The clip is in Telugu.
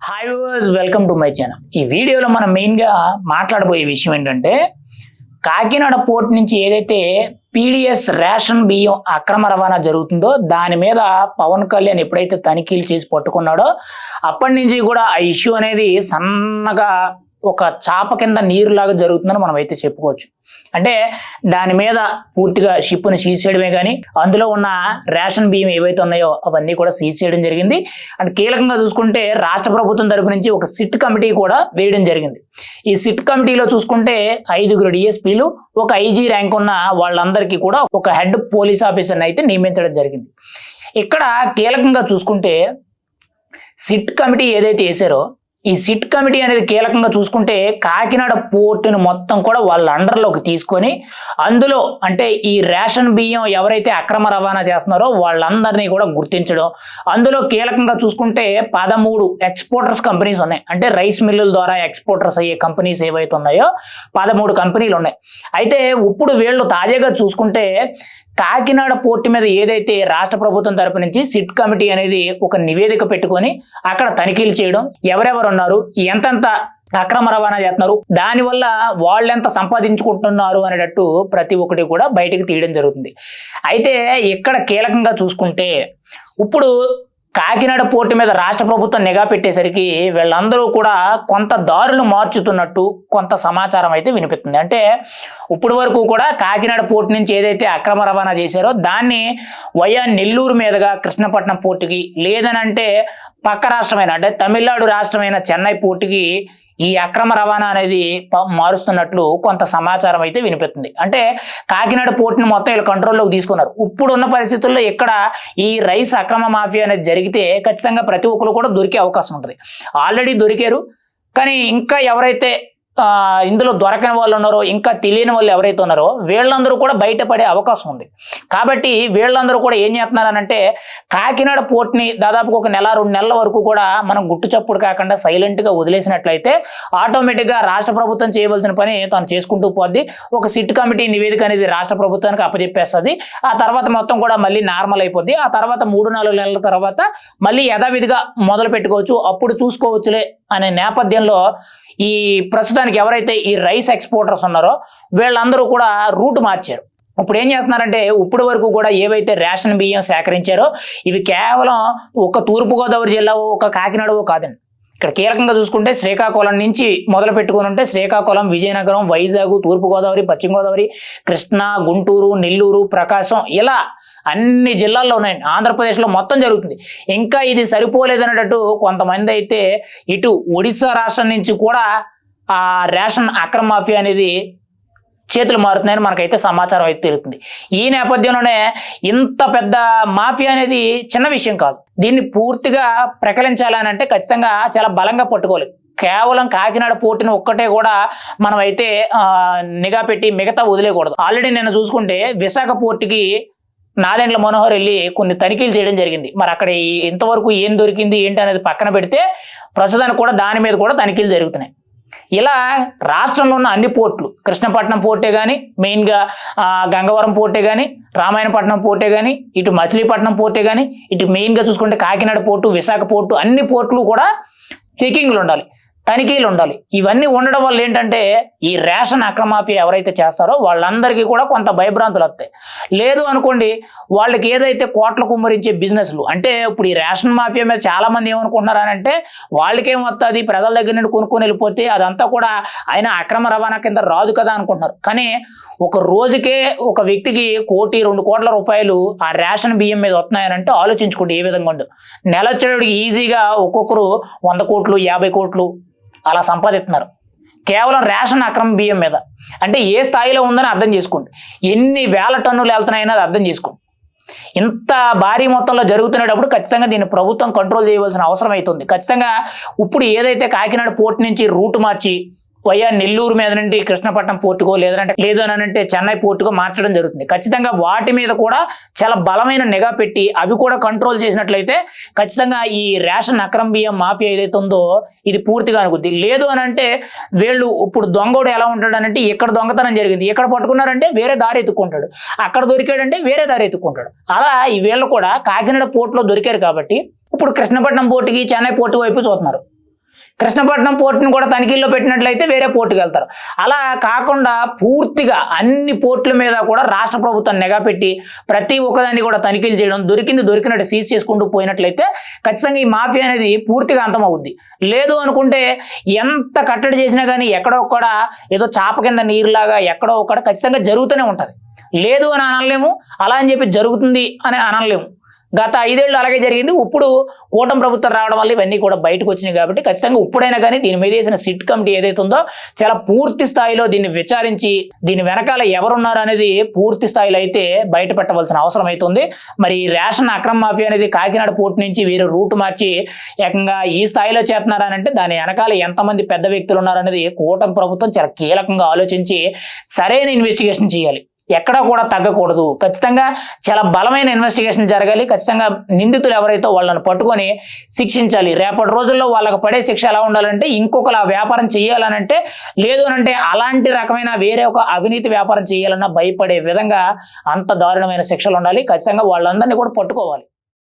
Hi viewers, welcome to my channel. ఈ వీడియోలో మనం మెయిన్గా మాట్లాడబోయే విషయం ఏంటంటే, కాకినాడ పోర్ట్ నుంచి ఏదైతే పీడిఎస్ రేషన్ బియ్యం అక్రమ రవాణా జరుగుతుందో దాని మీద పవన్ కళ్యాణ్ ఎప్పుడైతే తనిఖీలు చేసి పట్టుకున్నాడో అప్పటి నుంచి కూడా ఆ ఇష్యూ అనేది సన్నగా ఒక చాప కింద నీరులాగా జరుగుతుందని మనం అయితే చెప్పుకోవచ్చు. అంటే దాని మీద పూర్తిగా షిప్ను సీజ్ చేయడమే కానీ అందులో ఉన్న రేషన్ బియ్యం ఏవైతే ఉన్నాయో అవన్నీ కూడా సీజ్ చేయడం జరిగింది. అండ్ కీలకంగా చూసుకుంటే రాష్ట్ర ప్రభుత్వం తరపు నుంచి ఒక సిట్ కమిటీ కూడా వేయడం జరిగింది. ఈ సిట్ కమిటీలో చూసుకుంటే 5 డిఎస్పీలు, ఒక ఐజీ ర్యాంక్ ఉన్న వాళ్ళందరికీ కూడా ఒక హెడ్ పోలీస్ ఆఫీసర్ని అయితే నియమించడం జరిగింది. ఇక్కడ కీలకంగా చూసుకుంటే సిట్ కమిటీ ఏదైతే వేసారో ఈ సిట్ కమిటీ అనేది కీలకంగా చూసుకుంటే కాకినాడ పోర్టును మొత్తం కూడా వాళ్ళ అండర్లోకి తీసుకొని అందులో అంటే ఈ రేషన్ బియ్యం ఎవరైతే అక్రమ రవాణా చేస్తున్నారో వాళ్ళందరినీ కూడా గుర్తించడం, అందులో కీలకంగా చూసుకుంటే 13 ఎక్స్పోర్టర్స్ కంపెనీస్ ఉన్నాయి. అంటే రైస్ మిల్లుల ద్వారా ఎక్స్పోర్టర్స్ అయ్యే కంపెనీస్ ఏవైతే ఉన్నాయో 13 కంపెనీలు ఉన్నాయి. అయితే ఇప్పుడు వీళ్ళు తాజాగా చూసుకుంటే కాకినాడ పోర్టు మీద ఏదైతే రాష్ట్ర ప్రభుత్వం తరపు నుంచి సిట్ కమిటీ అనేది ఒక నివేదిక పెట్టుకొని అక్కడ తనిఖీలు చేయడం, ఎవరెవరు ఉన్నారు, ఎంతెంత అక్రమ రవాణా చేస్తున్నారు, దానివల్ల వాళ్ళెంత సంపాదించుకుంటున్నారు అనేటట్టు ప్రతి ఒక్కటి కూడా బయటకు తీయడం జరుగుతుంది. అయితే ఇక్కడ కీలకంగా చూసుకుంటే ఇప్పుడు కాకినాడ పోర్టు మీద రాష్ట్ర ప్రభుత్వం నిఘా పెట్టేసరికి వీళ్ళందరూ కూడా కొంత దారులు మార్చుతున్నట్టు కొంత సమాచారం అయితే వినిపిస్తుంది. అంటే ఇప్పుడు వరకు కూడా కాకినాడ పోర్టు నుంచి ఏదైతే అక్రమ రవాణా చేశారో దాన్ని వయా నెల్లూరు మీదుగా కృష్ణపట్నం పోర్టుకి, లేదనంటే పక్క రాష్ట్రమైన అంటే తమిళనాడు రాష్ట్రమైన చెన్నై పోర్టుకి ఈ అక్రమ రవాణా అనేది మారుస్తున్నట్లు కొంత సమాచారం అయితే వినిపిస్తుంది. అంటే కాకినాడ పోర్టుని మొత్తం వీళ్ళు కంట్రోల్లోకి తీసుకున్నారు. ఇప్పుడు ఉన్న పరిస్థితుల్లో ఇక్కడ ఈ రైస్ అక్రమ మాఫియా అనేది జరిగితే ఖచ్చితంగా ప్రతి ఒక్కరు కూడా దొరికే అవకాశం ఉంటుంది. ఆల్రెడీ దొరికారు, కానీ ఇంకా ఎవరైతే ఇందులో దొరకని వాళ్ళు ఉన్నారో, ఇంకా తెలియని వాళ్ళు ఎవరైతే ఉన్నారో వీళ్ళందరూ కూడా బయటపడే అవకాశం ఉంది. కాబట్టి వీళ్ళందరూ కూడా ఏం చేస్తున్నారనంటే కాకినాడ పోర్ట్ని దాదాపుగా 1-2 నెలల వరకు కూడా మనం గుట్టు చప్పుడు కాకుండా సైలెంట్గా వదిలేసినట్లయితే ఆటోమేటిక్గా రాష్ట్ర ప్రభుత్వం చేయవలసిన పని తను చేసుకుంటూ పోద్ది. ఒక సిట్ కమిటీ నివేదిక అనేది రాష్ట్ర ప్రభుత్వానికి అప్పచెప్పేస్తుంది. ఆ తర్వాత మొత్తం కూడా మళ్ళీ నార్మల్ అయిపోద్ది. ఆ తర్వాత 3-4 నెలల తర్వాత మళ్ళీ యథావిధిగా మొదలు పెట్టుకోవచ్చు, అప్పుడు చూసుకోవచ్చులే అనే నేపథ్యంలో ఈ ప్రస్తుతానికి ఎవరైతే ఈ రైస్ ఎక్స్పోర్టర్స్ ఉన్నారో వీళ్ళందరూ కూడా రూట్ మార్చారు. ఇప్పుడు ఏం చేస్తున్నారంటే ఇప్పటి వరకు కూడా ఏవైతే రేషన్ బియ్యం సేకరించారో ఇవి కేవలం ఒక తూర్పుగోదావరి జిల్లా, ఒక కాకినాడవో కాదండి. ఇక్కడ కీలకంగా చూసుకుంటే శ్రీకాకుళం నుంచి మొదలు పెట్టుకుని ఉంటే శ్రీకాకుళం, విజయనగరం, వైజాగ్, తూర్పుగోదావరి, పశ్చిమ గోదావరి, కృష్ణా, గుంటూరు, నెల్లూరు, ప్రకాశం, ఇలా అన్ని జిల్లాల్లో ఉన్నాయండి. ఆంధ్రప్రదేశ్లో మొత్తం జరుగుతుంది. ఇంకా ఇది సరిపోలేదనేటట్టు కొంతమంది అయితే ఇటు ఒడిశా రాష్ట్రం నుంచి కూడా ఆ రేషన్ అక్రమ మాఫియా అనేది చేతులు మారుతున్నాయని మనకైతే సమాచారం అయితే తెలుస్తుంది. ఈ నేపథ్యంలోనే ఇంత పెద్ద మాఫియా అనేది చిన్న విషయం కాదు. దీన్ని పూర్తిగా ప్రకటించాలని అంటే ఖచ్చితంగా చాలా బలంగా పట్టుకోవాలి. కేవలం కాకినాడ పోర్టుని ఒక్కటే కూడా మనం అయితే నిఘా పెట్టి మిగతా వదిలేయకూడదు. ఆల్రెడీ నేను చూసుకుంటే విశాఖ పోర్టుకి నాదెండ్ల మనోహర్ వెళ్ళి కొన్ని తనిఖీలు చేయడం జరిగింది. మరి అక్కడ ఇంతవరకు ఏం దొరికింది ఏంటి అనేది పక్కన పెడితే ప్రస్తుతానికి కూడా దాని మీద కూడా తనిఖీలు జరుగుతున్నాయి. ఇలా రాష్ట్రంలో ఉన్న అన్ని పోర్టులు, కృష్ణపట్నం పోర్టే కానీ, మెయిన్గా గంగవరం పోర్టే కానీ, రామాయణపట్నం పోర్టే కానీ, ఇటు మచిలీపట్నం పోర్టే కానీ, ఇటు మెయిన్గా చూసుకుంటే కాకినాడ పోర్టు, విశాఖ పోర్టు, అన్ని పోర్టులు కూడా చెకింగ్లు ఉండాలి, తనిఖీలు ఉండాలి. ఇవన్నీ ఉండడం వల్ల ఏంటంటే ఈ రేషన్ అక్రమ మాఫియా ఎవరైతే చేస్తారో వాళ్ళందరికీ కూడా కొంత భయభ్రాంతులు వస్తాయి. లేదు అనుకోండి, వాళ్ళకి ఏదైతే కోట్ల కుమ్మరించే బిజినెస్లు, అంటే ఇప్పుడు ఈ రేషన్ మాఫియా మీద చాలా మంది ఏమనుకుంటున్నారనంటే వాళ్ళకేం వస్తుంది, ప్రజల దగ్గర నుండి కొనుక్కొని వెళ్ళిపోతే అదంతా కూడా ఆయన అక్రమ రవాణా కింద రాదు కదా అనుకుంటున్నారు. కానీ ఒక రోజుకే ఒక వ్యక్తికి 1-2 కోట్ల రూపాయలు ఆ రేషన్ బియ్యం మీద వస్తున్నాయనంటే ఆలోచించుకోండి ఏ విధంగా ఉండు. నెల వచ్చేటికి ఈజీగా ఒక్కొక్కరు 100 కోట్లు, 50 కోట్లు అలా సంపాదిస్తున్నారు కేవలం రేషన్ అక్రమ బియ్యం మీద. అంటే ఏ స్థాయిలో ఉందని అర్థం చేసుకోండి, ఎన్ని వేల టన్నులు వెళ్తున్నాయని అర్థం చేసుకోండి. ఇంత భారీ మొత్తంలో జరుగుతున్నప్పుడు ఖచ్చితంగా దీన్ని ప్రభుత్వం కంట్రోల్ చేయవలసిన అవసరం అవుతుంది. ఖచ్చితంగా ఇప్పుడు ఏదైతే కాకినాడ పోర్టు నుంచి రూట్ మార్చి వయా నెల్లూరు మీద నుండి కృష్ణపట్నం పోర్టుకో లేదనంటే చెన్నై పోర్టుకో మార్చడం జరుగుతుంది. ఖచ్చితంగా వాటి మీద కూడా చాలా బలమైన నిఘా పెట్టి అవి కూడా కంట్రోల్ చేసినట్లయితే ఖచ్చితంగా ఈ రేషన్ అక్రమ బియ్యం మాఫియా ఏదైతే ఉందో ఇది పూర్తిగా అనుకుంది. లేదు అనంటే వీళ్ళు ఇప్పుడు దొంగోడు ఎలా ఉంటాడనంటే ఇక్కడ దొంగతనం జరిగింది, ఎక్కడ పట్టుకున్నారంటే వేరే దారి ఎత్తుక్కుంటాడు, అక్కడ దొరికాడంటే వేరే దారి ఎత్తుక్కుంటాడు. అలా ఈ వీళ్ళు కూడా కాకినాడ పోర్టులో దొరికారు కాబట్టి ఇప్పుడు కృష్ణపట్నం పోర్టుకి, చెన్నై పోర్టు వైపు చూస్తున్నారు. కృష్ణపట్నం పోర్టును కూడా తనిఖీల్లో పెట్టినట్లయితే వేరే పోర్టుకి వెళ్తారు. అలా కాకుండా పూర్తిగా అన్ని పోర్టుల మీద కూడా రాష్ట్ర ప్రభుత్వం నిఘా పెట్టి ప్రతి ఒక్కదాన్ని కూడా తనిఖీలు చేయడం, దొరికినట్టు సీజ్ చేసుకుంటూ పోయినట్లయితే ఖచ్చితంగా ఈ మాఫియా అనేది పూర్తిగా అంతమవుద్ది. లేదు అనుకుంటే ఎంత కట్టడి చేసినా కానీ ఎక్కడో ఒక్కడ ఏదో చాప కింద నీరులాగా ఎక్కడో ఒక్కడ ఖచ్చితంగా జరుగుతూనే ఉంటుంది. లేదు అని అనలేము, అలా అని చెప్పి జరుగుతుంది అని అనలేము. గత 5 ఏళ్ళు అలాగే జరిగింది. ఇప్పుడు కూటమి ప్రభుత్వం రావడం వల్ల ఇవన్నీ కూడా బయటకు వచ్చినాయి కాబట్టి ఖచ్చితంగా ఇప్పుడైనా కానీ దీని మీద వేసిన సిట్ కమిటీ ఏదైతే ఉందో చాలా పూర్తి స్థాయిలో దీన్ని విచారించి దీని వెనకాల ఎవరున్నారు అనేది పూర్తి స్థాయిలో అయితే బయట పెట్టవలసిన అవసరం అవుతుంది. మరి రేషన్ అక్రమ మాఫియా అనేది కాకినాడ పోర్టు నుంచి వీరు రూట్ మార్చి ఏకంగా ఈ స్థాయిలో చేస్తున్నారనంటే దాని వెనకాల ఎంతమంది పెద్ద వ్యక్తులు ఉన్నారనేది కూటమి ప్రభుత్వం చాలా కీలకంగా ఆలోచించి సరైన ఇన్వెస్టిగేషన్ చేయాలి. ఎక్కడా కూడా తగ్గకూడదు. ఖచ్చితంగా చాలా బలమైన ఇన్వెస్టిగేషన్ జరగాలి. ఖచ్చితంగా నిందితులు ఎవరైతే వాళ్ళని పట్టుకొని శిక్షించాలి. రేపటి రోజుల్లో వాళ్ళకి పడే శిక్ష ఎలా ఉండాలంటే ఇంకొకలా వ్యాపారం చేయాలనంటే, లేదు అనంటే అలాంటి రకమైన వేరే ఒక అవినీతి వ్యాపారం చేయాలన్నా భయపడే విధంగా అంత దారుణమైన శిక్షలు ఉండాలి. ఖచ్చితంగా వాళ్ళందరినీ కూడా పట్టుకోవాలి.